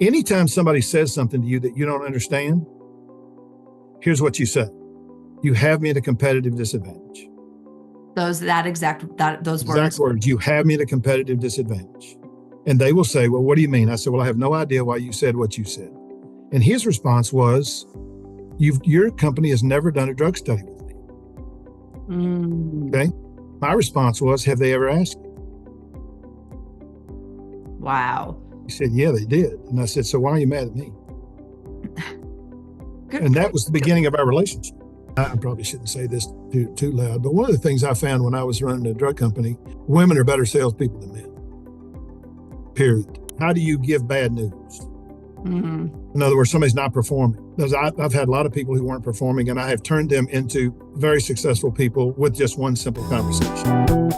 Anytime somebody says something to you that you don't understand, here's what you say. You have me at a competitive disadvantage. Those exact words. You have me at a competitive disadvantage. And they will say, well, what do you mean? I said, well, I have no idea why you said what you said. And his response was, your company has never done a drug study with me. Okay. My response was, have they ever asked you? Wow. He said, yeah, they did. And I said, so why are you mad at me? And that was the beginning of our relationship. I probably shouldn't say this too loud, but one of the things I found when I was running a drug company, women are better salespeople than men. Period. How do you give bad news? In other words, somebody's not performing. Because I've had a lot of people who weren't performing, and I have turned them into very successful people with just one simple conversation.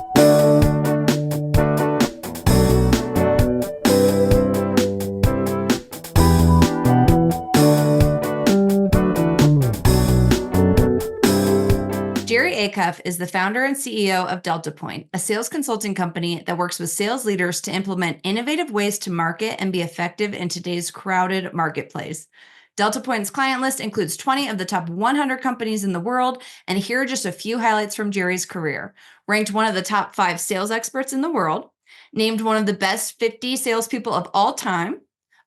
Jerry Acuff is the founder and CEO of DeltaPoint, a sales consulting company that works with sales leaders to implement innovative ways to market and be effective in today's crowded marketplace. DeltaPoint's client list includes 20 of the top 100 companies in the world, and here are just a few highlights from Jerry's career. Ranked one of the top 5 sales experts in the world, named one of the best 50 salespeople of all time,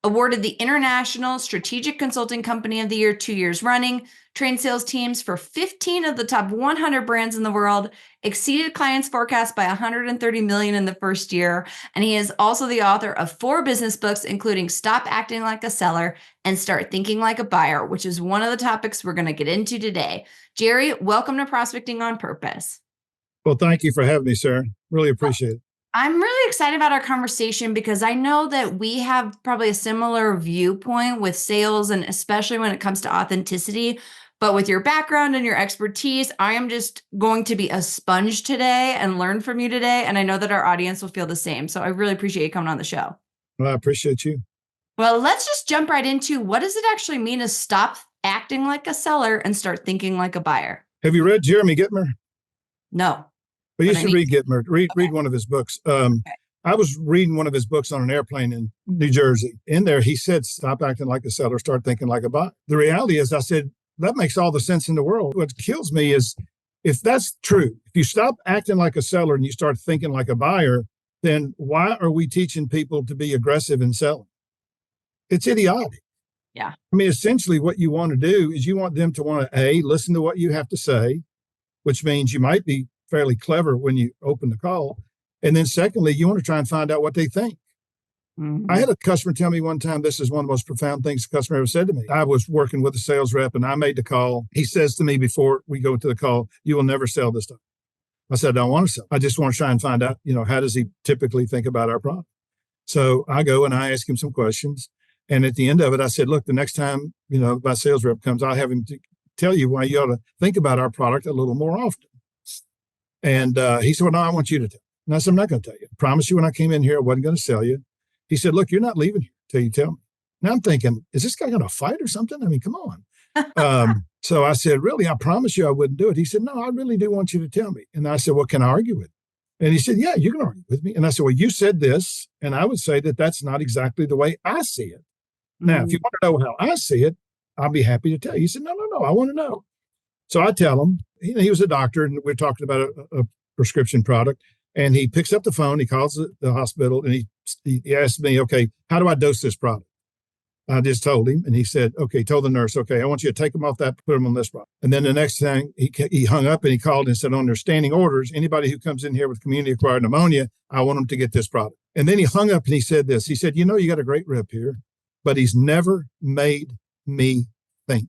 awarded the International Strategic Consulting Company of the Year 2 years running, trained sales teams for 15 of the top 100 brands in the world, exceeded clients' forecasts by $130 million in the first year, and he is also the author of 4 business books, including Stop Acting Like a Seller and Start Thinking Like a Buyer, which is one of the topics we're going to get into today. Jerry, welcome to Prospecting on Purpose. Well, thank you for having me, sir. Really appreciate it. I'm really excited about our conversation because I know that we have probably a similar viewpoint with sales, and especially when it comes to authenticity. But with your background and your expertise, I am just going to be a sponge today and learn from you today. And I know that our audience will feel the same. So I really appreciate you coming on the show. Well, I appreciate you. Well, let's just jump right into what does it actually mean to stop acting like a seller and start thinking like a buyer? Have you read Jeremy Gitmer? No. Well, you should read Gitmer. Read one of his books. I was reading one of his books on an airplane in New Jersey. In there, he said, stop acting like a seller, start thinking like a buyer. The reality is, I said, that makes all the sense in the world. What kills me is, if that's true, if you stop acting like a seller and you start thinking like a buyer, then why are we teaching people to be aggressive in selling? It's idiotic. Yeah. I mean, essentially what you want to do is you want them to want to, listen to what you have to say, which means you might be fairly clever when you open the call. And then secondly, you want to try and find out what they think. I had a customer tell me one time, this is one of the most profound things a customer ever said to me. I was working with a sales rep and I made the call. He says to me before we go to the call, you will never sell this stuff. I said, I don't want to sell. I just want to try and find out, how does he typically think about our product? So I go and I ask him some questions. And at the end of it, I said, look, the next time, my sales rep comes, I'll have him tell you why you ought to think about our product a little more often. And he said, well, no, I want you to tell. And I said, I'm not going to tell you. I promise you when I came in here, I wasn't going to sell you. He said, look, you're not leaving here till you tell me. Now I'm thinking, is this guy going to fight or something? I mean, come on. So I said, really, I promise you I wouldn't do it. He said, no, I really do want you to tell me. And I said, well, can I argue with you? And he said, yeah, you can argue with me. And I said, well, you said this. And I would say that that's not exactly the way I see it. Now, if you want to know how I see it, I'll be happy to tell you. He said, no, I want to know. So I tell him, he was a doctor and we're talking about a prescription product. And he picks up the phone, he calls the hospital, and he asked me, okay, how do I dose this product? I just told him, and he said, okay, told the nurse, okay, I want you to take them off that, put them on this product. And then the next thing, he hung up and he called and said, on their standing orders, anybody who comes in here with community-acquired pneumonia, I want them to get this product. And then he hung up and he said this. He said, you got a great rep here, but he's never made me think.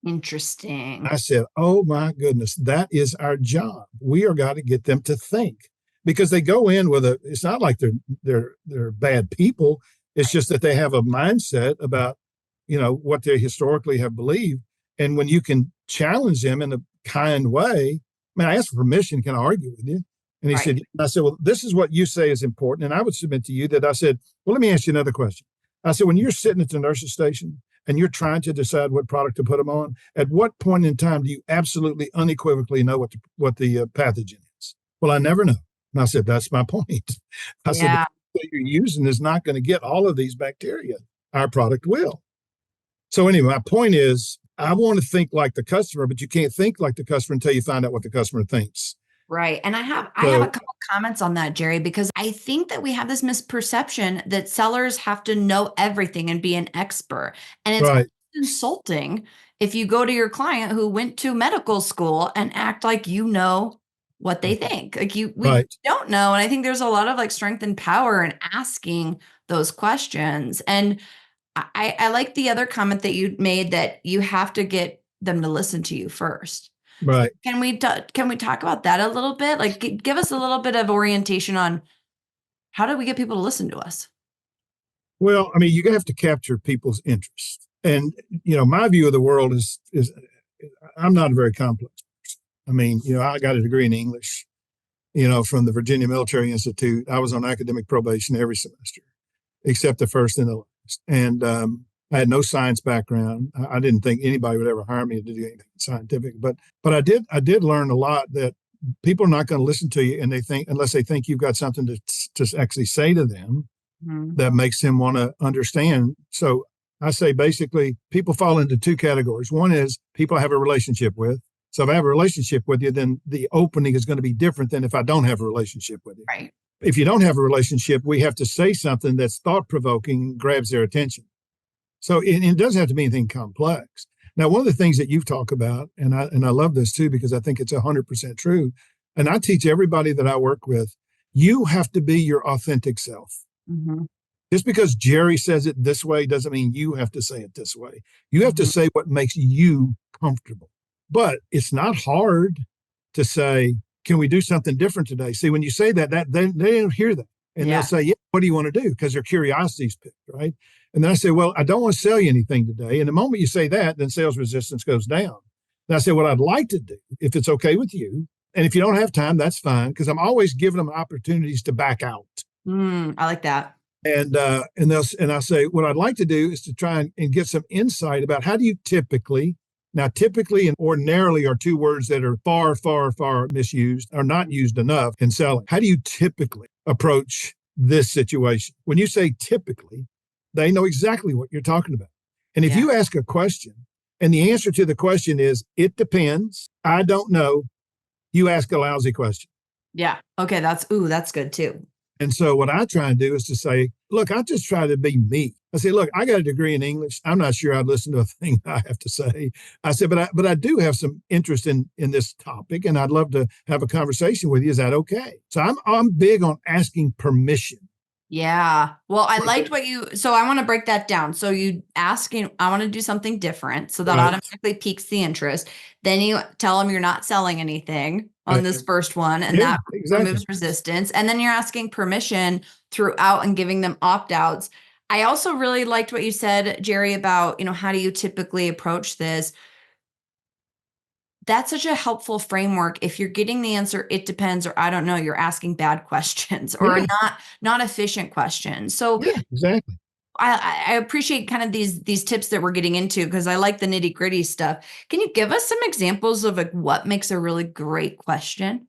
Interesting. I said, oh my goodness, that is our job. We are got to get them to think, because they go in with it's not like they're bad people. It's just that they have a mindset about, what they historically have believed. And when you can challenge them in a kind way, I asked for permission, can I argue with you? And he said, I said, well, this is what you say is important. And I would submit to you that I said, well, let me ask you another question. I said, when you're sitting at the nurse's station and you're trying to decide what product to put them on, at what point in time do you absolutely unequivocally know what the pathogen is? Well, I never know. And I said, that's my point. I said, that you're using is not going to get all of these bacteria. Our product will. So anyway, my point is, I want to think like the customer, but you can't think like the customer until you find out what the customer thinks. Right. And I have a couple comments on that, Jerry, because I think that we have this misperception that sellers have to know everything and be an expert. And it's Right. insulting if you go to your client who went to medical school and act like you know what they think. Like we don't know. And I think there's a lot of like strength and power in asking those questions. And I like the other comment that you made, that you have to get them to listen to you first. Right. Can we talk about that a little bit? Like, give us a little bit of orientation on how do we get people to listen to us? Well, I mean, you have to capture people's interest. And, my view of the world is I'm not a very complex person. I mean, I got a degree in English, from the Virginia Military Institute. I was on academic probation every semester, except the first and the last. And I had no science background. I didn't think anybody would ever hire me to do anything scientific, but I did learn a lot, that people are not going to listen to you, and unless they think you've got something to actually say to them that makes them want to understand. So I say basically people fall into two categories. One is people I have a relationship with. So if I have a relationship with you, then the opening is going to be different than if I don't have a relationship with you. Right. If you don't have a relationship, we have to say something that's thought-provoking, grabs their attention. So it doesn't have to be anything complex. Now, one of the things that you've talked about, and I love this too, because I think it's 100% true, and I teach everybody that I work with, you have to be your authentic self. Mm-hmm. Just because Jerry says it this way doesn't mean you have to say it this way. You have to say what makes you comfortable. But it's not hard to say, can we do something different today? See, when you say that they don't hear that. And they'll say, yeah, what do you want to do? Because their curiosity's picked, right? And then I say, well, I don't want to sell you anything today. And the moment you say that, then sales resistance goes down. And I say, what I'd like to do, if it's okay with you, and if you don't have time, that's fine, because I'm always giving them opportunities to back out. I like that. And I say, what I'd like to do is to try and get some insight about how do you typically and ordinarily are two words that are far, far, far misused, or not used enough in selling. How do you typically approach this situation? When you say typically, they know exactly what you're talking about. And if you ask a question and the answer to the question is, it depends, I don't know, you ask a lousy question. Yeah. Okay. That's good too. And so what I try and do is to say, look, I just try to be me. I say, look, I got a degree in English. I'm not sure I'd listen to a thing I have to say. I said, but I do have some interest in this topic, and I'd love to have a conversation with you. Is that okay? So I'm big on asking permission. Yeah. Well, I liked so I want to break that down. So you asking, I want to do something different. So that automatically piques the interest. Then you tell them you're not selling anything on this first one, and that removes resistance. And then you're asking permission throughout and giving them opt-outs. I also really liked what you said, Jerry, about, how do you typically approach this? That's such a helpful framework. If you're getting the answer, it depends, or I don't know, you're asking bad questions or not efficient questions. So exactly. I appreciate kind of these tips that we're getting into, because I like the nitty gritty stuff. Can you give us some examples of like what makes a really great question?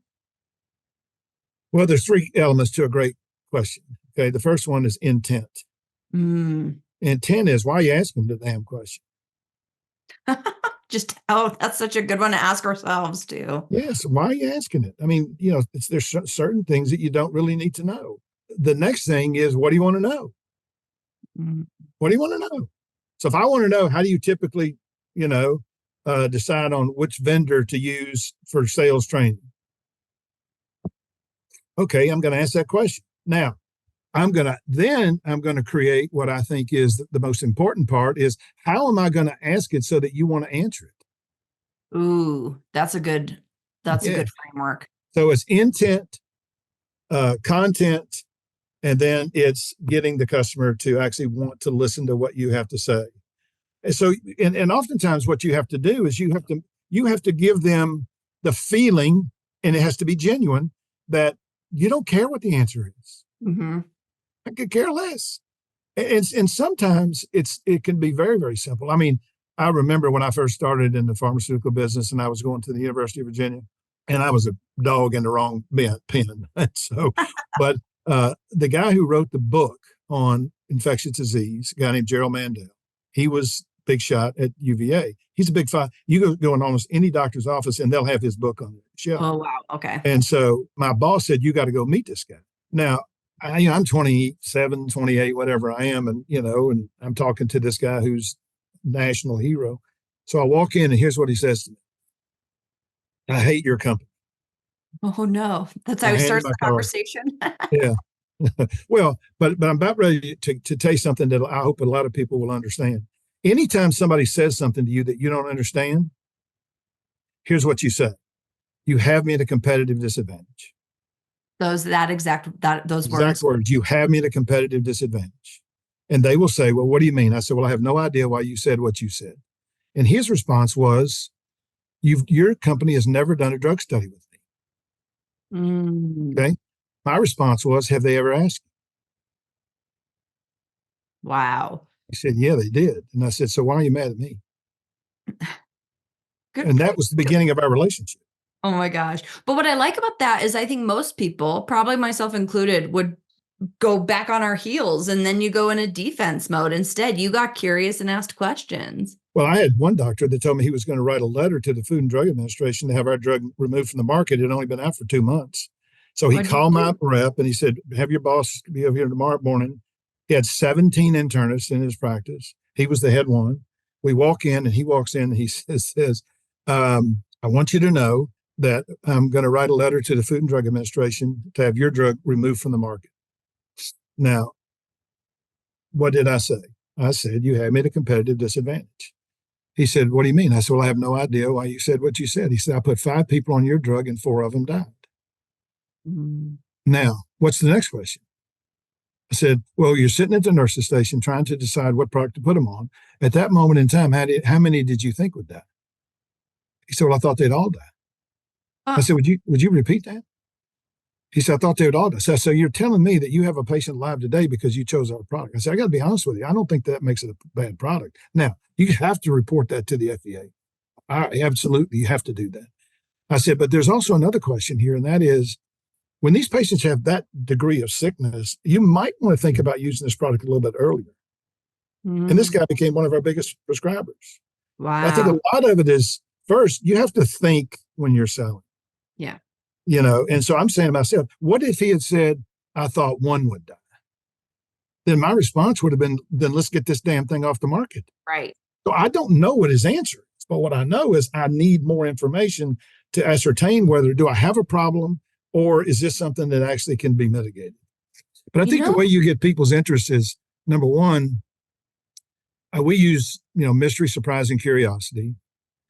Well, there's three elements to a great question. Okay. The first one is intent. Intent is, why are you asking the damn question? That's such a good one to ask ourselves too. Yes. Why are you asking it? I mean, there's certain things that you don't really need to know. The next thing is, what do you want to know? What do you want to know? So if I want to know, how do you typically, decide on which vendor to use for sales training? Okay. I'm going to ask that question. Now, I'm going to create what I think is the most important part is, how am I going to ask it so that you want to answer it? Ooh, that's a good framework. So it's intent, content, and then it's getting the customer to actually want to listen to what you have to say. And so, and oftentimes what you have to do is you have to give them the feeling, and it has to be genuine, that you don't care what the answer is. I could care less. And sometimes it can be very, very simple. I mean, I remember when I first started in the pharmaceutical business, and I was going to the University of Virginia, and I was a dog in the wrong pen. So, but The guy who wrote the book on infectious disease, a guy named Gerald Mandel, he was big shot at UVA. He's a big five. You go in almost any doctor's office and they'll have his book on the shelf. Oh, wow. Okay. And so my boss said, you got to go meet this guy. Now, I'm 27, 28, whatever I am. And I'm talking to this guy who's national hero. So I walk in and here's what he says to me. I hate your company. Oh, no. That's how he starts the conversation. Yeah. Well, but I'm about ready to tell you something that I hope a lot of people will understand. Anytime somebody says something to you that you don't understand, here's what you say. You have me at a competitive disadvantage. Those exact words. You have me at a competitive disadvantage. And they will say, well, what do you mean? I said, well, I have no idea why you said what you said. And his response was, your company has never done a drug study with me. Okay. My response was, have they ever asked you? Wow. He said, yeah, they did. And I said, so why are you mad at me? And that was the beginning of our relationship. Oh my gosh. But what I like about that is I think most people, probably myself included, would go back on our heels and then you go in a defense mode. Instead, you got curious and asked questions. Well, I had one doctor that told me he was going to write a letter to the Food and Drug Administration to have our drug removed from the market. It had only been out for 2 months. So he called my rep and he said, have your boss be over here tomorrow morning. He had 17 internists in his practice. He was the head one. We walk in and he walks in and he says, I want you to know that I'm going to write a letter to the Food and Drug Administration to have your drug removed from the market. Now, what did I say? I said, you have me at a competitive disadvantage. He said, what do you mean? I said, well, I have no idea why you said what you said. He said, I put 5 people on your drug and 4 of them died. Now, what's the next question? I said, well, you're sitting at the nurse's station trying to decide what product to put them on. At that moment in time, how many did you think would die? He said, well, I thought they'd all die. I said, would you repeat that? He said, I thought they would all die. So you're telling me that you have a patient alive today because you chose our product. I said, I got to be honest with you. I don't think that makes it a bad product. Now, you have to report that to the FDA. Absolutely, you have to do that. I said, but there's also another question here, and that is, when these patients have that degree of sickness, you might want to think about using this product a little bit earlier. And this guy became one of our biggest prescribers. Wow. I think a lot of it is, first, you have to think when you're selling. Yeah. And so I'm saying to myself, what if he had said, I thought 1 would die? Then my response would have been, then let's get this damn thing off the market. Right. So I don't know what his answer is, but what I know is I need more information to ascertain whether do I have a problem or is this something that actually can be mitigated? But I think the way you get people's interest is, number one, we use, mystery, surprise, and curiosity.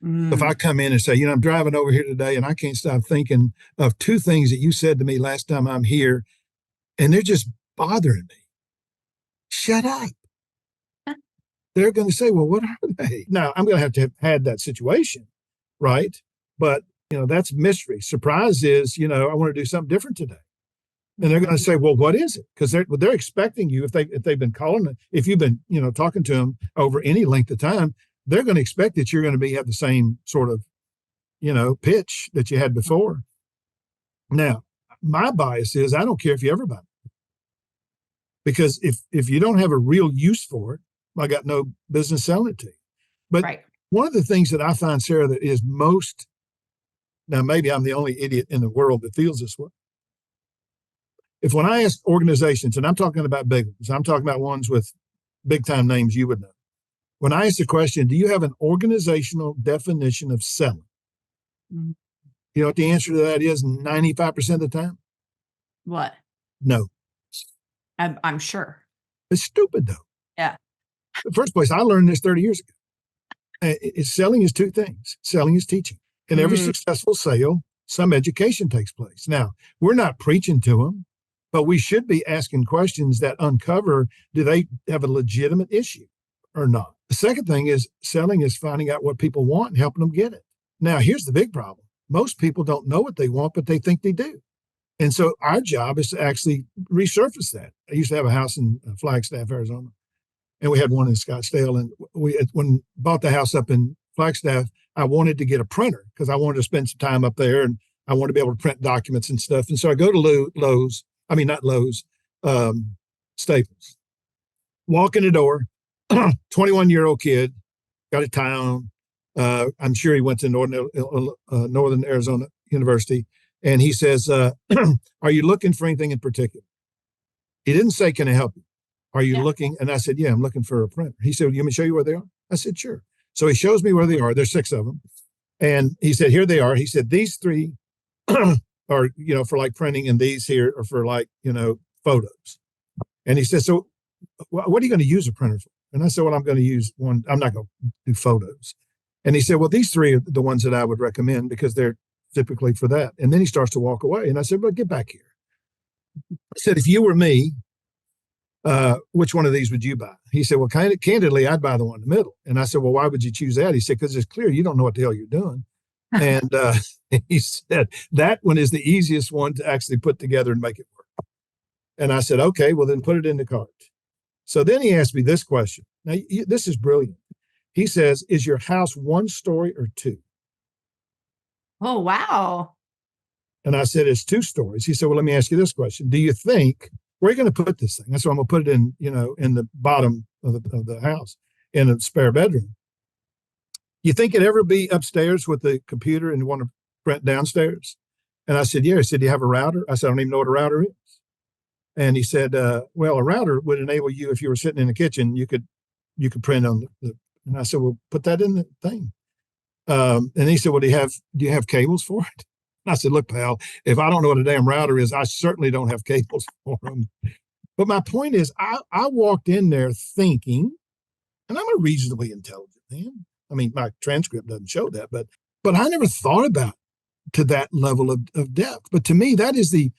If I come in and say, I'm driving over here today and I can't stop thinking of 2 things that you said to me last time I'm here, and they're just bothering me. Shut up. They're going to say, well, what are they? Now, I'm going to have had that situation, right? But, that's mystery. Surprise is, I want to do something different today. And they're going to say, well, what is it? Because they're expecting you, if they've been calling, if you've been, talking to them over any length of time, they're going to expect that you're going to have the same sort of, pitch that you had before. Now, my bias is I don't care if you ever buy it. Because if you don't have a real use for it, I got no business selling it to you. But one of the things that I find, Sarah, that is most, now maybe I'm the only idiot in the world that feels this way. If when I ask organizations, and I'm talking about big ones, I'm talking about ones with big time names you would know. When I ask the question, do you have an organizational definition of selling? You know what the answer to that is 95% of the time? What? No. I'm sure. It's stupid, though. Yeah. In the first place, I learned this 30 years ago. Selling is 2 things. Selling is teaching. In every successful sale, some education takes place. Now, we're not preaching to them, but we should be asking questions that uncover, do they have a legitimate issue or not? The second thing is selling is finding out what people want and helping them get it. Now, here's the big problem. Most people don't know what they want, but they think they do. And so our job is to actually resurface that. I used to have a house in Flagstaff, Arizona, and we had one in Scottsdale. And when bought the house up in Flagstaff, I wanted to get a printer because I wanted to spend some time up there and I wanted to be able to print documents and stuff. And so I go to Lowe's I mean, not Lowe's, Staples. Walk in the door, 21-year-old kid, got a tie on. I'm sure he went to Northern Arizona University. And he says, are you looking for anything in particular? He didn't say, can I help you? Are you looking? And I said, yeah, I'm looking for a printer. He said, you want me to show you where they are? I said, sure. So he shows me where they are. There's 6 of them. And he said, here they are. He said, these 3 are, for like printing, and these here are for like, photos. And he said, so what are you going to use a printer for? And I said, well, I'm going to use one. I'm not going to do photos. And he said, well, these 3 are the ones that I would recommend because they're typically for that. And then he starts to walk away. And I said, well, get back here. I said, if you were me, which one of these would you buy? He said, well, candidly, I'd buy the one in the middle. And I said, well, why would you choose that? He said, because it's clear you don't know what the hell you're doing. And he said, that one is the easiest one to actually put together and make it work. And I said, okay, well, then put it in the cart. So then he asked me this question. Now, this is brilliant. He says, is your house 1 story or 2? Oh, wow. And I said, it's 2 stories. He said, well, let me ask you this question. Do you think, where are you going to put this thing? That's why I'm going to put it in, in the bottom of the house, in a spare bedroom. You think it'd ever be upstairs with the computer and want to print downstairs? And I said, yeah. He said, do you have a router? I said, I don't even know what a router is. And he said, well, a router would enable you, if you were sitting in the kitchen, you could print on the and I said, well, put that in the thing. And he said, well, do you have cables for it? And I said, look, pal, if I don't know what a damn router is, I certainly don't have cables for them. But my point is, I walked in there thinking, and I'm a reasonably intelligent man. I mean, my transcript doesn't show that, but I never thought about to that level of depth. But to me, that is the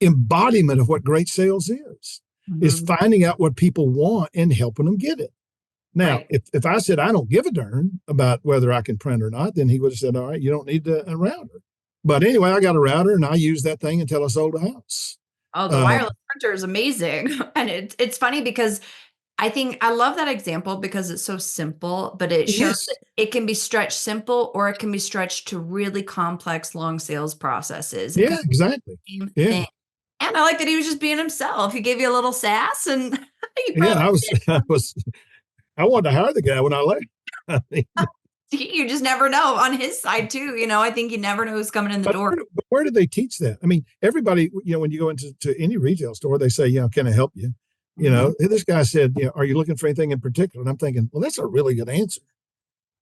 embodiment of what great sales is finding out what people want and helping them get it. Now, right. if I said I don't give a darn about whether I can print or not, then he would have said, all right, you don't need a router. But anyway, I got a router and I used that thing until I sold a house. Oh, the wireless printer is amazing. And it's funny because I love that example because it's so simple, but it shows that it can be stretched simple or it can be stretched to really complex, long sales processes. Yeah, exactly. Same thing. And I like that he was just being himself. He gave you a little sass and I wanted to hire the guy when I left. I mean, you just never know on his side too. I think you never know who's coming in the door. But where do they teach that? I mean, everybody, when you go into any retail store, they say, can I help you? This guy said, are you looking for anything in particular? And I'm thinking, well, that's a really good answer.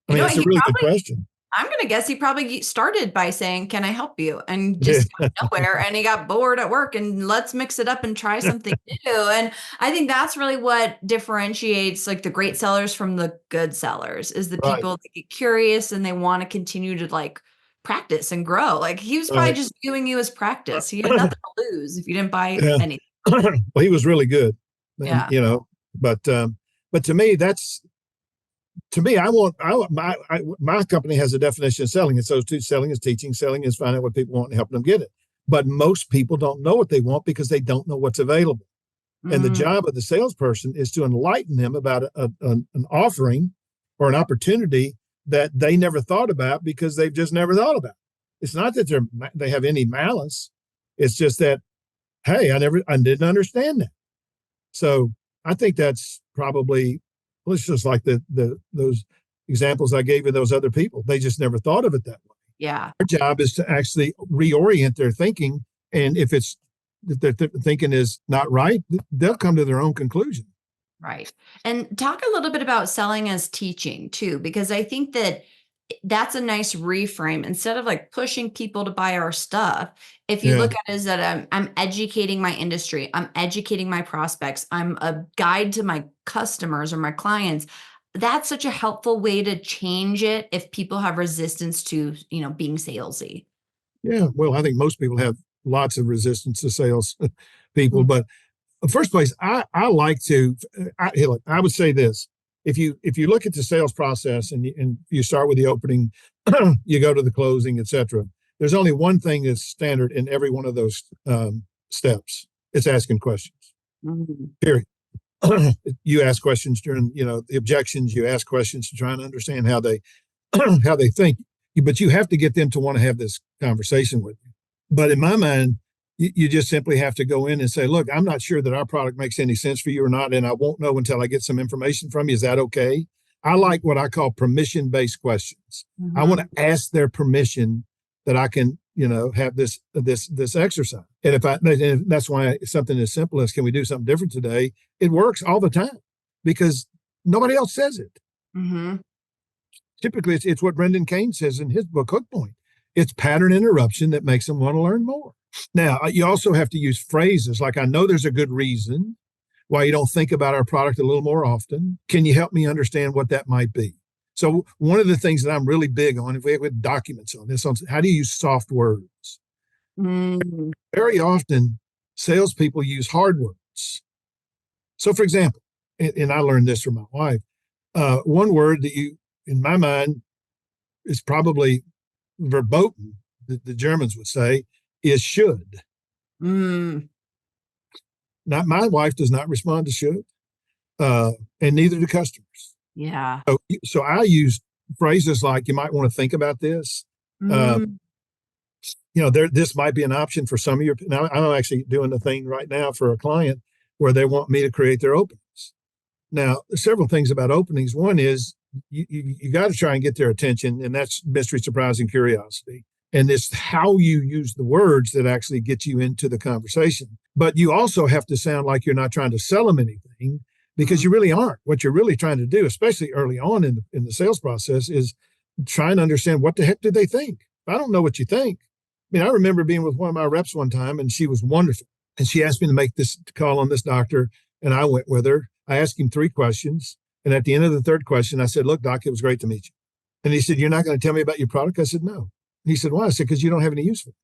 I mean, it's a really good question. I'm going to guess he probably started by saying, can I help you? And just got nowhere. And he got bored at work and let's mix it up and try something new. And I think that's really what differentiates like the great sellers from the good sellers is the people that get curious and they want to continue to like practice and grow. Like he was probably just viewing you as practice. He had nothing to lose if you didn't buy anything. Well, he was really good. Yeah. But to me, my company has a definition of selling. It's those 2: selling is teaching, selling is finding out what people want and helping them get it. But most people don't know what they want because they don't know what's available. And the job of the salesperson is to enlighten them about an offering or an opportunity that they never thought about because they've just never thought about. It's not that they have any malice. It's just that, hey, I didn't understand that. So I think that's probably, well, it's just like those examples I gave you, those other people. They just never thought of it that way. Yeah. Our job is to actually reorient their thinking. And if their thinking is not right, they'll come to their own conclusion. Right. And talk a little bit about selling as teaching too, because I think that's a nice reframe. Instead of like pushing people to buy our stuff, if you look at it as that I'm educating my industry, I'm educating my prospects, I'm a guide to my customers or my clients. That's such a helpful way to change it if people have resistance to, being salesy. Yeah. Well, I think most people have lots of resistance to sales people, but in the first place, I like to, I would say this. If you look at the sales process and you start with the opening, you go to the closing, etc. There's only one thing that's standard in every one of those steps. It's asking questions. Period. You ask questions during the objections. You ask questions to try and understand how they think. But you have to get them to want to have this conversation with you. But in my mind, You just simply have to go in and say, look, I'm not sure that our product makes any sense for you or not, and I won't know until I get some information from you. Is that okay? I like what I call permission-based questions. I want to ask their permission that I can, have this exercise. And that's why something as simple as, can we do something different today? It works all the time because nobody else says it. Mm-hmm. Typically, it's what Brendan Kane says in his book, Hook Point. It's pattern interruption that makes them want to learn more. Now, you also have to use phrases like, I know there's a good reason why you don't think about our product a little more often. Can you help me understand what that might be? So one of the things that I'm really big on, if we have documents on this, on how do you use soft words? Very often, salespeople use hard words. So, for example, and I learned this from my wife, one word that in my mind, is probably verboten, that the Germans would say, is should. Now, my wife does not respond to should, and neither do customers. Yeah. So I use phrases like, you might want to think about this. This might be an option for some of your. Now, I'm actually doing a thing right now for a client where they want me to create their openings. Now, there's several things about openings. One is you got to try and get their attention, and that's mystery, surprise, and curiosity. And it's how you use the words that actually get you into the conversation. But you also have to sound like you're not trying to sell them anything, because you really aren't. What you're really trying to do, especially early on in the sales process, is trying to understand, what the heck did they think? If I don't know what you think. I remember being with one of my reps one time, and she was wonderful. And she asked me to make this call on this doctor, and I went with her. I asked him 3 questions. And at the end of the 3rd question, I said, look, doc, it was great to meet you. And he said, you're not going to tell me about your product? I said, no. And he said, why? I said, because you don't have any use for it.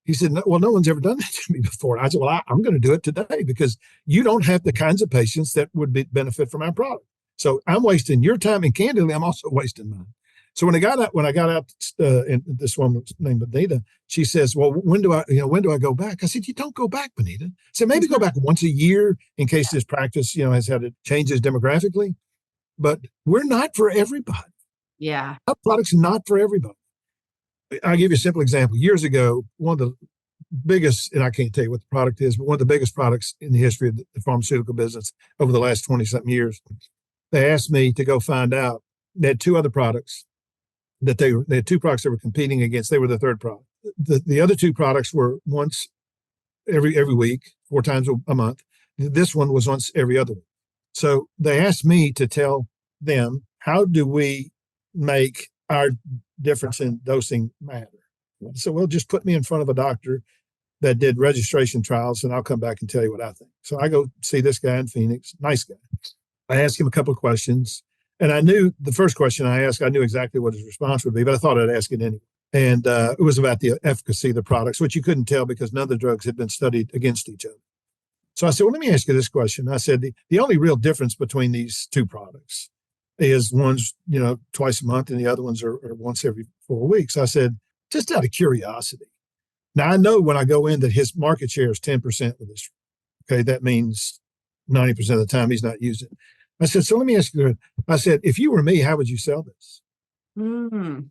He said, no, well, no one's ever done that to me before. I said, well, I'm going to do it today, because you don't have the kinds of patients that would benefit from our product. So I'm wasting your time, and candidly, I'm also wasting mine. So when I got out, and this woman named Benita, she says, well, when do I go back? I said, you don't go back, Benita. I said, maybe go back once a year in case this practice, has had changes demographically, but we're not for everybody. Yeah. Our product's not for everybody. I'll give you a simple example. Years ago, one of the biggest, and I can't tell you what the product is, but one of the biggest products in the history of the pharmaceutical business over the last 20-something years, they asked me to go find out. They had 2 other products that they had 2 products they were competing against. They were the 3rd product. The other 2 products were once every week, 4 times a month. This one was once every other week. So they asked me to tell them, how do we make our difference in dosing matter? So, well, just put me in front of a doctor that did registration trials, and I'll come back and tell you what I think. So I go see this guy in Phoenix, nice guy. I asked him a couple of questions, and I knew the first question I asked, I knew exactly what his response would be, but I thought I'd ask it anyway. And it was about the efficacy of the products, which you couldn't tell because none of the drugs had been studied against each other. So I said, well, let me ask you this question. I said, the only real difference between these 2 products is one's, twice a month, and the other ones are once every 4 weeks. I said, just out of curiosity. Now, I know when I go in that his market share is 10% with this. Okay, that means 90% of the time he's not using it. I said, so let me ask you, I said, if you were me, how would you sell this? And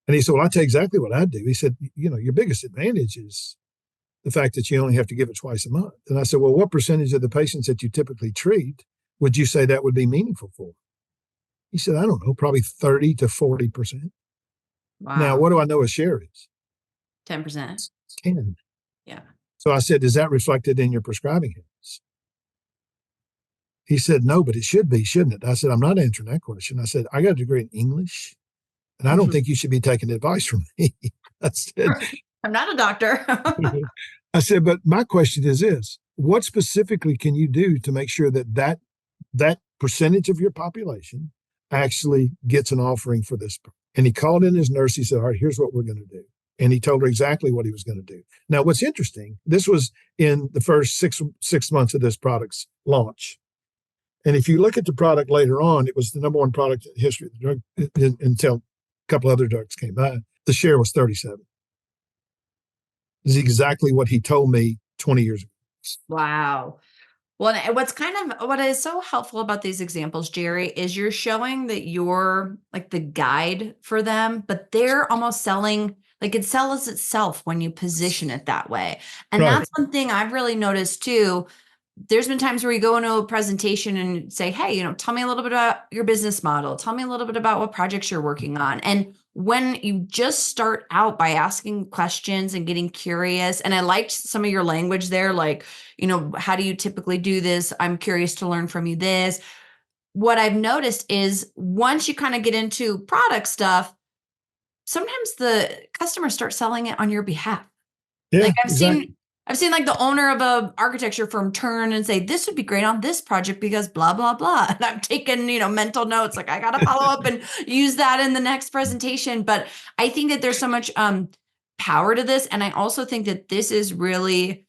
he said, well, I'll tell you exactly what I'd do. He said, your biggest advantage is the fact that you only have to give it twice a month. And I said, well, what percentage of the patients that you typically treat would you say that would be meaningful for? He said, I don't know, probably 30 to 40%. Wow. Now, what do I know his share is? 10%. 10. Yeah. So I said, is that reflected in your prescribing habits? He said, no, but it should be, shouldn't it? I said, I'm not answering that question. I said, I got a degree in English, and I don't think you should be taking advice from me. I said, I'm not a doctor. I said, but my question is this: what specifically can you do to make sure that percentage of your population actually gets an offering for this? And he called in his nurse. He said, all right, here's what we're going to do. And he told her exactly what he was going to do. Now, what's interesting, this was in the first six months of this product's launch. And if you look at the product later on, it was the number 1 product in the history of the drug until a couple other drugs came by. The share was 37. This is exactly what he told me 20 years ago. Wow. Well, what is so helpful about these examples, Jerry, is you're showing that you're like the guide for them, but they're almost selling, Like it sells itself when you position it that way. And Right. that's one thing I've really noticed too. There's been times where you go into a presentation and say, hey, tell me a little bit about your business model. Tell me a little bit about what projects you're working on. And when you just start out by asking questions and getting curious, and I liked some of your language there, like, how do you typically do this? I'm curious to learn from you this. What I've noticed is once you kind of get into product stuff, sometimes the customers start selling it on your behalf. Yeah, Like exactly. I've seen like the owner of a architecture firm turn and say, this would be great on this project because blah, blah, blah. And I've taken, mental notes, like I got to follow up and use that in the next presentation. But I think that there's so much power to this. And I also think that this is really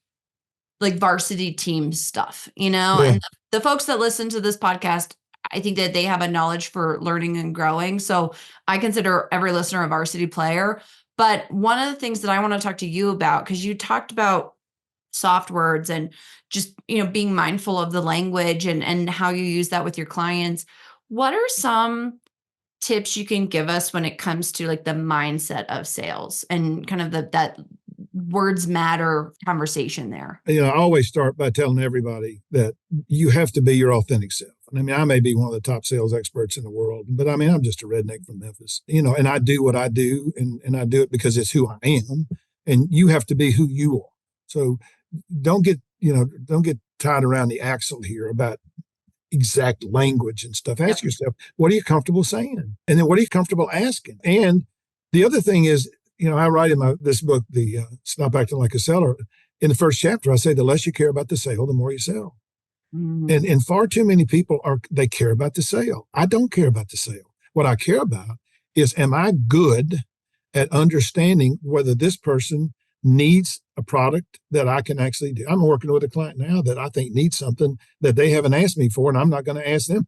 like varsity team stuff, Yeah. and the folks that listen to this podcast, I think that they have a knowledge for learning and growing. So I consider every listener a varsity player. But one of the things that I want to talk to you about, because you talked about soft words and just, being mindful of the language and how you use that with your clients. What are some tips you can give us when it comes to like the mindset of sales and kind of that words matter conversation there? I always start by telling everybody that you have to be your authentic self. And I mean, I may be one of the top sales experts in the world, but I mean, I'm just a redneck from Memphis, and I do what I do and I do it because it's who I am. And you have to be who you are. So don't get, don't get tied around the axle here about exact language and stuff. Ask yourself, what are you comfortable saying? And then what are you comfortable asking? And the other thing is, I write in this book, the Stop Acting Like a Seller. In the first chapter, I say the less you care about the sale, the more you sell. Mm. And far too many people they care about the sale. I don't care about the sale. What I care about is, am I good at understanding whether this person needs a product that I can actually do? I'm working with a client now that I think needs something that they haven't asked me for, and I'm not going to ask them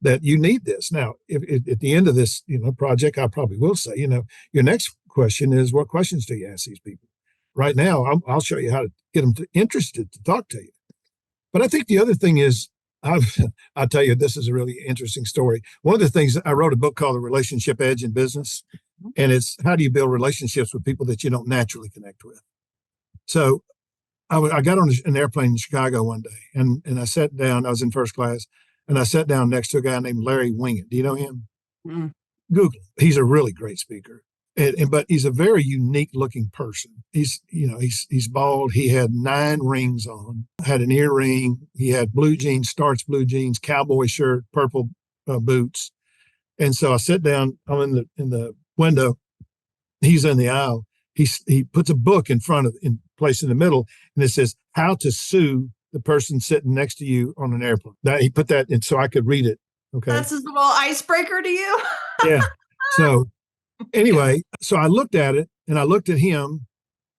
that you need this. Now, if at the end of this, project, I probably will say, your next question is, what questions do you ask these people? Right now, I'll show you how to get them interested to talk to you. But I think the other thing is, I'll tell you, this is a really interesting story. One of the things, I wrote a book called The Relationship Edge in Business, and it's how do you build relationships with people that you don't naturally connect with. So I got on an airplane in Chicago one day, and I sat down. I was in first class, and I sat down next to a guy named Larry Wingett. Do you know him? Mm. Google him. He's a really great speaker. But he's a very unique looking person. He's bald. He had 9 rings on, had an earring. He had blue jeans, starched blue jeans, cowboy shirt, purple boots. And so I sit down. I'm in the window. He's in the aisle. He puts a book in place in the middle, and it says how to sue the person sitting next to you on an airplane. Now he put that in so I could read it. Okay, That's his little icebreaker to you. yeah. So anyway, so I looked at it and I looked at him,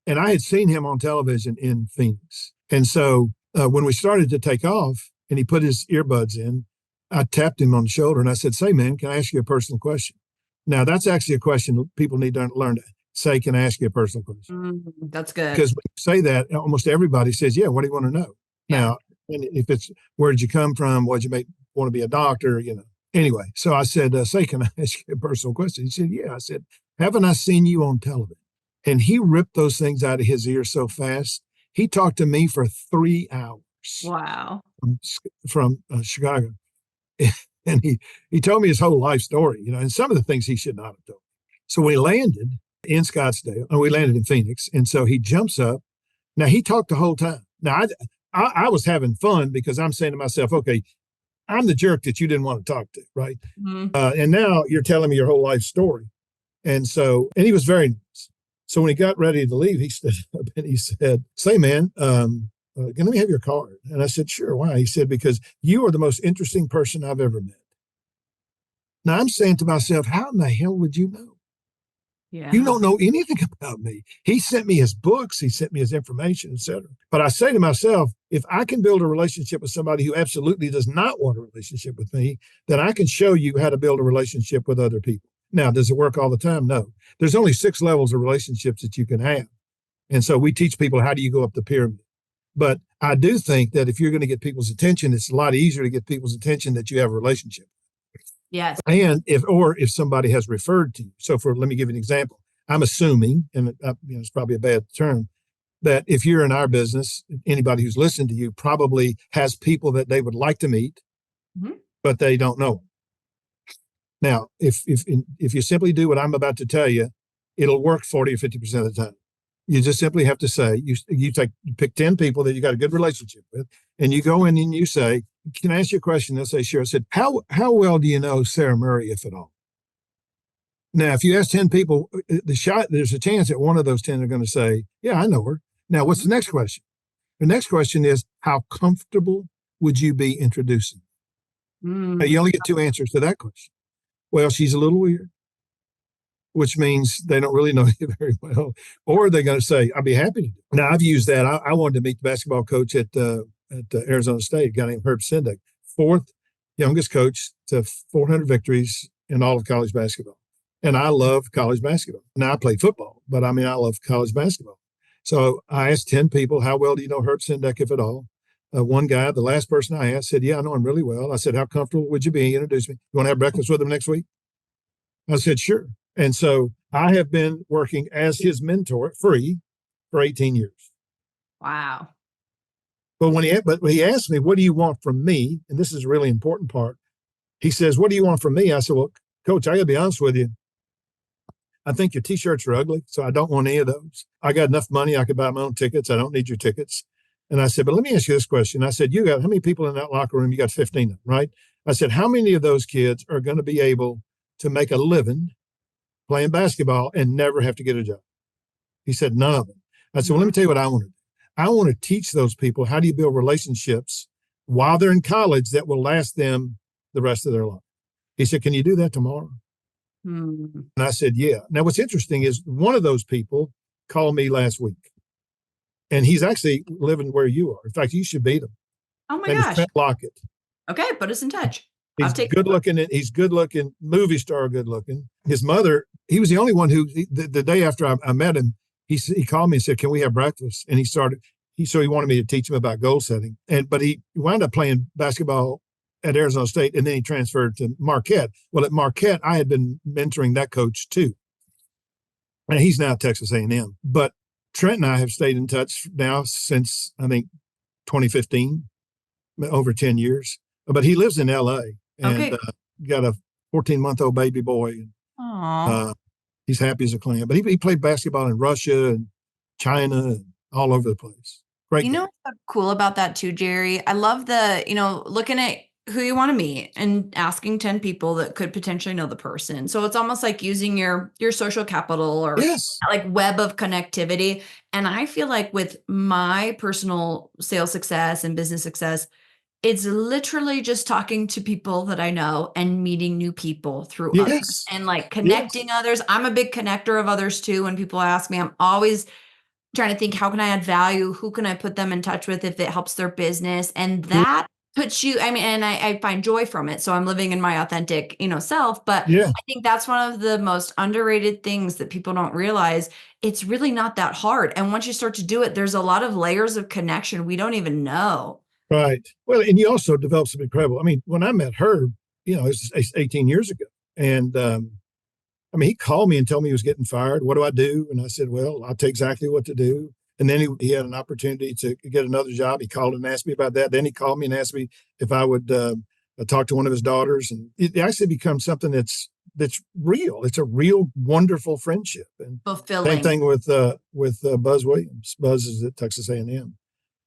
and I had seen him on television in Phoenix. And so when we started to take off and he put his earbuds in, I tapped him on the shoulder and I said, say, man, can I ask you a personal question? Now, that's actually a question people need to learn to say, can I ask you a personal question? That's good. Because when you say that, almost everybody says, yeah, what do you want to know? Yeah. Now, and if it's, where did you come from? What did you want to be a doctor? Anyway, so I said, say, can I ask you a personal question? He said, yeah. I said, haven't I seen you on television? And he ripped those things out of his ear so fast. He talked to me for 3 hours. Wow. From Chicago. And he told me his whole life story, and some of the things he should not have told. So we landed in Scottsdale, and we landed in Phoenix. And so he jumps up. Now, he talked the whole time. Now, I was having fun because I'm saying to myself, okay, I'm the jerk that you didn't want to talk to, right? Mm-hmm. And now you're telling me your whole life story. And he was very nice. So when he got ready to leave, he stood up and he said, say, man, let me have your card. And I said, sure. Why? He said, because you are the most interesting person I've ever met. Now I'm saying to myself, how in the hell would you know? Yeah. You don't know anything about me. He sent me his books. He sent me his information, etc. But I say to myself, if I can build a relationship with somebody who absolutely does not want a relationship with me, then I can show you how to build a relationship with other people. Now, does it work all the time? No. There's only 6 levels of relationships that you can have. And so we teach people, how do you go up the pyramid? But I do think that if you're going to get people's attention, it's a lot easier to get people's attention that you have a relationship. Yes. And if somebody has referred to you. So let me give you an example. I'm assuming, and it's probably a bad term, that if you're in our business, anybody who's listened to you probably has people that they would like to meet, but they don't know. Now, if you simply do what I'm about to tell you, it'll work 40 or 50% of the time. You just simply have to say, you pick 10 people that you got a good relationship with, and you go in and you say, can I ask you a question? They'll say, sure. I said, how well do you know Sarah Murray, if at all? Now, if you ask 10 people, there's a chance that one of those 10 are going to say, yeah, I know her. Now, what's the next question? The next question is, how comfortable would you be introducing? Now, you only get 2 answers to that question. Well, she's a little weird, which means they don't really know you very well. Or they're going to say, I'd be happy to. Now, I've used that. I wanted to meet the basketball coach at Arizona State, a guy named Herb Sindick, 4th youngest coach to 400 victories in all of college basketball. And I love college basketball. Now, I played football, but I love college basketball. So I asked 10 people, how well do you know Herb Sindick, if at all? One guy, the last person I asked, said, yeah, I know him really well. I said, how comfortable would you be? He introduced me. You want to have breakfast with him next week? I said, sure. And so I have been working as his mentor free for 18 years. Wow. But when he asked me, what do you want from me? And this is a really important part. He says, what do you want from me? I said, well, Coach, I got to be honest with you. I think your T-shirts are ugly, so I don't want any of those. I got enough money. I could buy my own tickets. I don't need your tickets. And I said, but let me ask you this question. I said, how many people in that locker room? You got 15 of them, right? I said, how many of those kids are going to be able to make a living playing basketball and never have to get a job? He said, none of them. I said, well, let me tell you what I want to do. I want to teach those people how do you build relationships while they're in college that will last them the rest of their life. He said, can you do that tomorrow? And I said, yeah. Now, what's interesting is one of those people called me last week, and he's actually living where you are. In fact, you should meet him. Oh my gosh. Trent Lockett. Okay, put us in touch. He's good looking. He's good looking, movie star, good looking. His mother, he was the only one who, the day after I met him, he called me and said, can we have breakfast? And he wanted me to teach him about goal setting. But he wound up playing basketball at Arizona State, and then he transferred to Marquette. Well, at Marquette, I had been mentoring that coach too. And he's now at Texas A&M. But Trent and I have stayed in touch now since, I think, 2015, over 10 years. But he lives in L.A. and got a 14-month-old baby boy. He's happy as a clam. But he played basketball in Russia and China and all over the place. Great. You know what's cool about that too, Jerry? I love looking at who you want to meet and asking 10 people that could potentially know the person. So it's almost like using your social capital or like web of connectivity. And I feel like with my personal sales success and business success, it's literally just talking to people that I know and meeting new people through others and like connecting others. I'm a big connector of others too. When people ask me, I'm always trying to think, how can I add value? Who can I put them in touch with if it helps their business? And that puts you, and I find joy from it. So I'm living in my authentic, self, but I think that's one of the most underrated things that people don't realize. It's really not that hard. And once you start to do it, there's a lot of layers of connection we don't even know. Right. Well, and you also develop some incredible, when I met Herb, it's 18 years ago. And, he called me and told me he was getting fired. What do I do? And I said, well, I'll tell you exactly what to do. And then he had an opportunity to get another job. He called and asked me about that. Then he called me and asked me if I would talk to one of his daughters. And it actually becomes something that's real. It's a real, wonderful friendship. And fulfilling. Same thing with Buzz Williams. Buzz is at Texas A&M.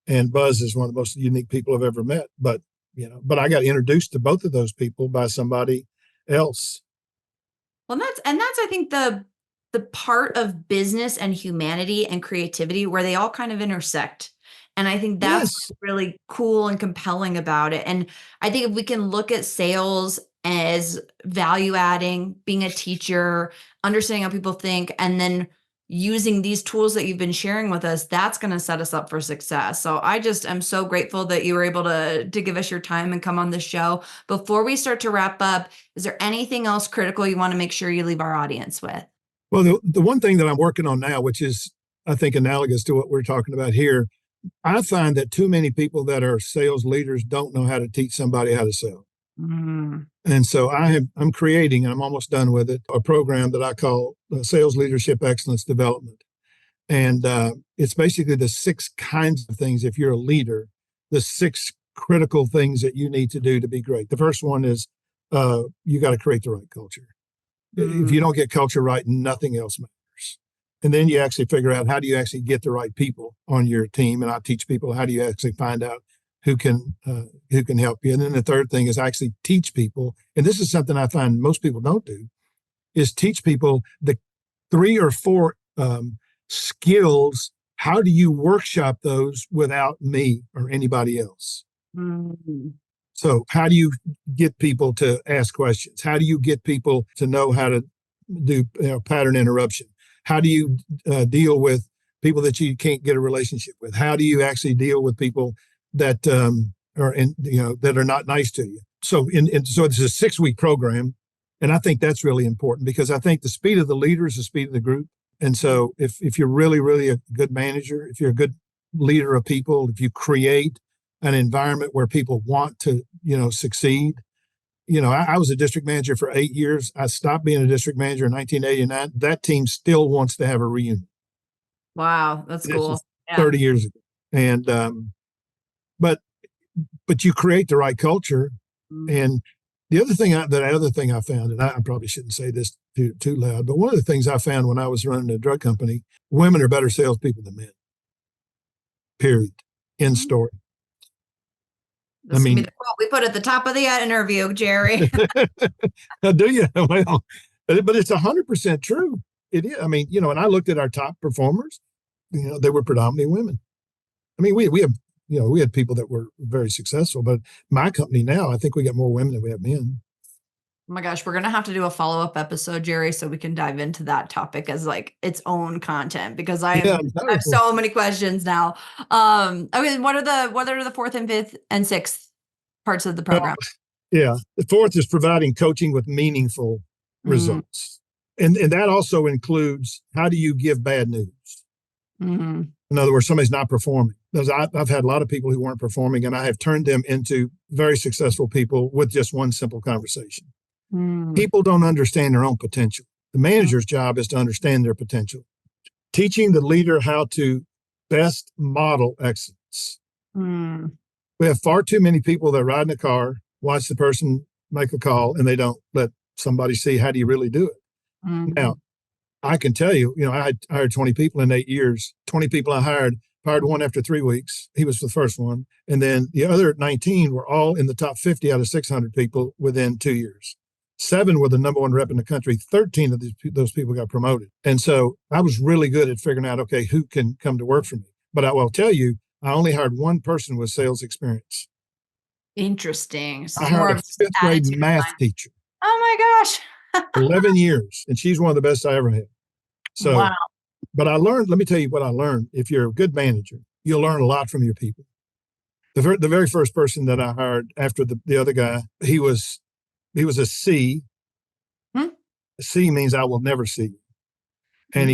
And Buzz is one of the most unique people I've ever met. But I got introduced to both of those people by somebody else. Well, that's I think the part of business and humanity and creativity where they all kind of intersect. And I think that's what's really cool and compelling about it. And I think if we can look at sales as value adding, being a teacher, understanding how people think, and then using these tools that you've been sharing with us, that's going to set us up for success. So I just am so grateful that you were able to give us your time and come on the show. Before we start to wrap up, is there anything else critical you want to make sure you leave our audience with? Well, the one thing that I'm working on now, which is, I think, analogous to what we're talking about here, I find that too many people that are sales leaders don't know how to teach somebody how to sell. And so I'm creating, and I'm almost done with it, a program that I call Sales Leadership Excellence Development. And it's basically the 6 kinds of things, if you're a leader, the 6 critical things that you need to do to be great. The first one is you got to create the right culture. If you don't get culture right, nothing else matters. And then you actually figure out how do you actually get the right people on your team. And I teach people how do you actually find out who can help you. And then the third thing is actually teach people. And this is something I find most people don't do, is teach people the 3 or 4 skills. How do you workshop those without me or anybody else? Mm-hmm. So how do you get people to ask questions? How do you get people to know how to do pattern interruption? How do you deal with people that you can't get a relationship with? How do you actually deal with people that that are not nice to you? So so it's a 6-week program, and I think that's really important because I think the speed of the leader is the speed of the group. And so if you're really, really a good manager, if you're a good leader of people, if you create an environment where people want to, succeed. I was a district manager for 8 years. I stopped being a district manager in 1989. That team still wants to have a reunion. Wow, that's cool. 30 years ago. And but you create the right culture. Mm-hmm. And the other thing I found, and I probably shouldn't say this too loud, but one of the things I found when I was running a drug company, women are better salespeople than men. Period. End story. This is the quote we put at the top of the interview, Jerry. Do you? Well, but it's 100% true. It is. I mean, and I looked at our top performers, they were predominantly women. I mean, we had people that were very successful, but my company now, I think we got more women than we have men. Oh my gosh, we're going to have to do a follow-up episode, Jerry, so we can dive into that topic as like its own content because I have so many questions now. Okay, what are the 4th and 5th and 6th parts of the program? The 4th is providing coaching with meaningful results. And that also includes how do you give bad news? Mm-hmm. In other words, somebody's not performing. Because I've had a lot of people who weren't performing, and I have turned them into very successful people with just one simple conversation. People don't understand their own potential. The manager's job is to understand their potential. Teaching the leader how to best model excellence. We have far too many people that ride in a car, watch the person make a call, and they don't let somebody see how do you really do it. Now, I can tell you, I hired 20 people in 8 years. 20 people I hired one after 3 weeks. He was the first one. And then the other 19 were all in the top 50 out of 600 people within 2 years. 7 were the number 1 rep in the country. 13 of those people got promoted. And so I was really good at figuring out, okay, who can come to work for me? But I will tell you, I only hired 1 person with sales experience. Interesting. So I hired a 5th grade math teacher. Oh my gosh. 11 years. And she's one of the best I ever had. So, wow. But let me tell you what I learned. If you're a good manager, you'll learn a lot from your people. The very first person that I hired after the other guy, he was a C. A C means I will never see you. And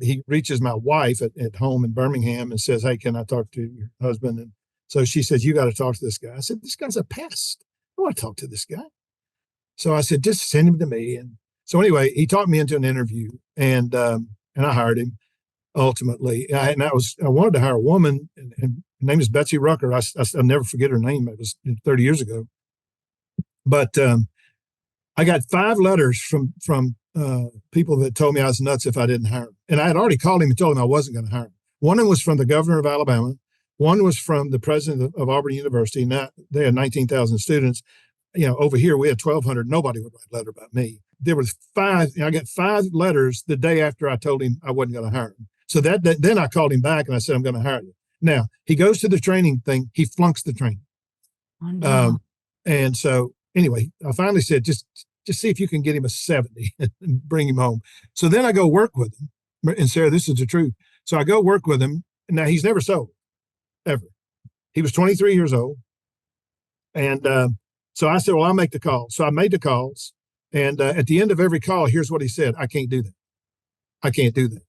he reaches my wife at home in Birmingham and says, hey, can I talk to your husband? And so she said, you got to talk to this guy. I said, this guy's a pest. I want to talk to this guy. So I said, just send him to me. And so anyway, he talked me into an interview and I hired him ultimately. I wanted to hire a woman, and her name is Betsy Rucker. I'll never forget her name. It was 30 years ago. But I got 5 letters from people that told me I was nuts if I didn't hire him. And I had already called him and told him I wasn't going to hire him. One of them was from the governor of Alabama. One was from the president of Auburn University. Now they had 19,000 students. Over here we had 1,200. Nobody would write a letter about me. There was 5. I got 5 letters the day after I told him I wasn't going to hire him. So then I called him back and I said, I'm going to hire you. Now he goes to the training thing. He flunks the training. Oh, no. And so anyway, I finally said, just see if you can get him a 70 and bring him home. So then I go work with him. And Sarah, this is the truth. So I go work with him. Now he's never sold, ever. He was 23 years old. And so I said, well, I'll make the call. So I made the calls. And at the end of every call, here's what he said. I can't do that. I can't do that.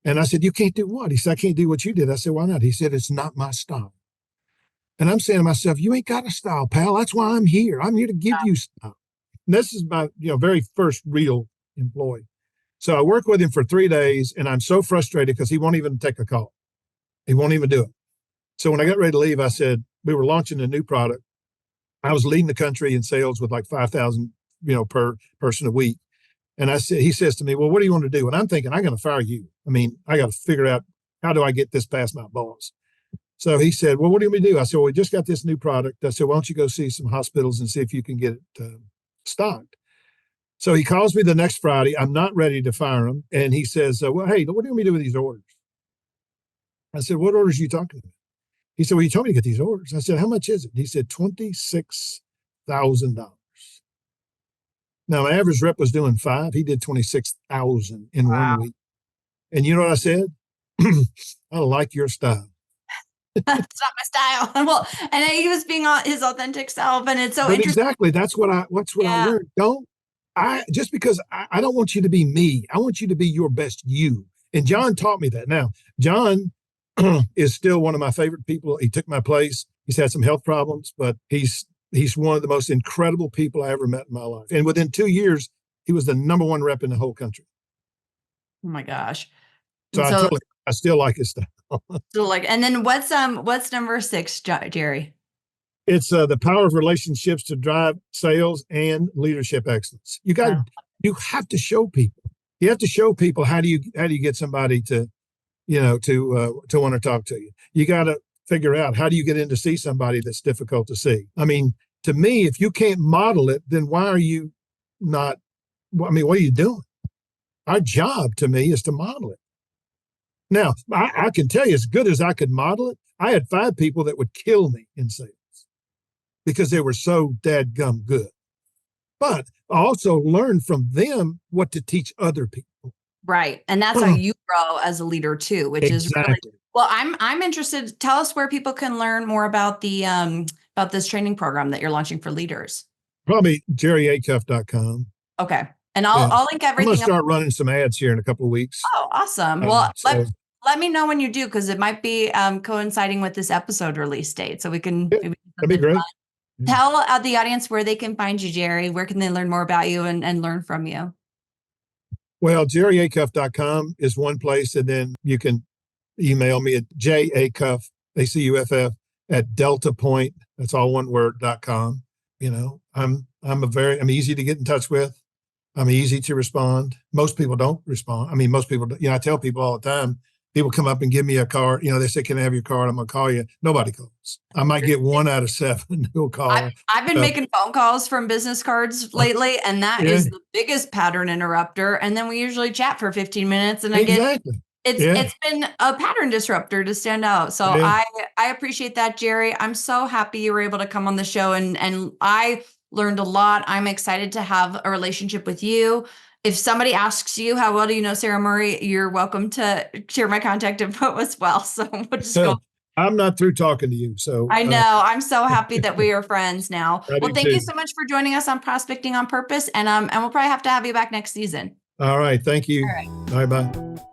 And I said, you can't do what? He said, I can't do what you did. I said, why not? He said, it's not my style. And I'm saying to myself, you ain't got a style, pal. That's why I'm here. I'm here to give you style. And this is my very first real employee. So I work with him for 3 days, and I'm so frustrated because he won't even take a call. He won't even do it. So when I got ready to leave, I said, we were launching a new product. I was leading the country in sales with like 5,000, per person a week. And he says to me, well, what do you want to do? And I'm thinking, I'm going to fire you. I mean, I got to figure out, how do I get this past my boss? So he said, well, what do you want me to do? I said, well, we just got this new product. I said, why don't you go see some hospitals and see if you can get it stocked? So he calls me the next Friday. I'm not ready to fire him. And he says, well, hey, what do you want me to do with these orders? I said, what orders are you talking about? He said, well, you told me to get these orders. I said, how much is it? He said, $26,000. Now, my average rep was doing 5. He did 26,000 in 1 week. And you know what I said? I like your style. That's not my style. Well, and he was being his authentic self, and it's so interesting. Exactly. That's what I learned. Just because I don't want you to be me. I want you to be your best you. And John taught me that. Now, John is still one of my favorite people. He took my place. He's had some health problems, but he's one of the most incredible people I ever met in my life. And within 2 years, he was the #1 rep in the whole country. Oh my gosh. So I still like his style. And then what's number 6, Jerry? It's the power of relationships to drive sales and leadership excellence. You have to show people. You have to show people how do you get somebody to want to talk to you. You got to figure out, how do you get in to see somebody that's difficult to see? I mean, to me, if you can't model it, then why are you not? I mean, what are you doing? Our job, to me, is to model it. Now, I can tell you, as good as I could model it, I had 5 people that would kill me in sales because they were so dadgum good. But I also learned from them what to teach other people. Right. And that's how you grow as a leader too, which is really well. I'm interested. Tell us where people can learn more about the about this training program that you're launching for leaders. Probably jerryacuff.com. Okay. And I'll link everything. I'm going to start running some ads here in a couple of weeks. Oh, awesome. Well, let me know when you do, because it might be coinciding with this episode release date. So we can. That'd be great. Tell the audience where they can find you, Jerry. Where can they learn more about you and learn from you? Well, jerryacuff.com is one place. And then you can email me at jacuff, ACUFF, at DeltaPoint. That's all one word.com. I'm easy to get in touch with. I'm easy to respond. Most people don't respond. I mean, most people, I tell people all the time, people come up and give me a card. They say, can I have your card? I'm going to call you. Nobody calls. I might get 1 out of 7 who'll call. I've been making phone calls from business cards lately, and that is the biggest pattern interrupter. And then we usually chat for 15 minutes, and it's been a pattern disruptor to stand out. So I appreciate that, Jerry. I'm so happy you were able to come on the show, and I learned a lot. I'm excited to have a relationship with you. If somebody asks you, how well do you know Sarah Murray, you're welcome to share my contact info as well. So we'll just go. I'm not through talking to you. So I know. I'm so happy that we are friends now. Well, thank you so much for joining us on Prospecting on Purpose. And we'll probably have to have you back next season. All right. Thank you. All right. Bye-bye.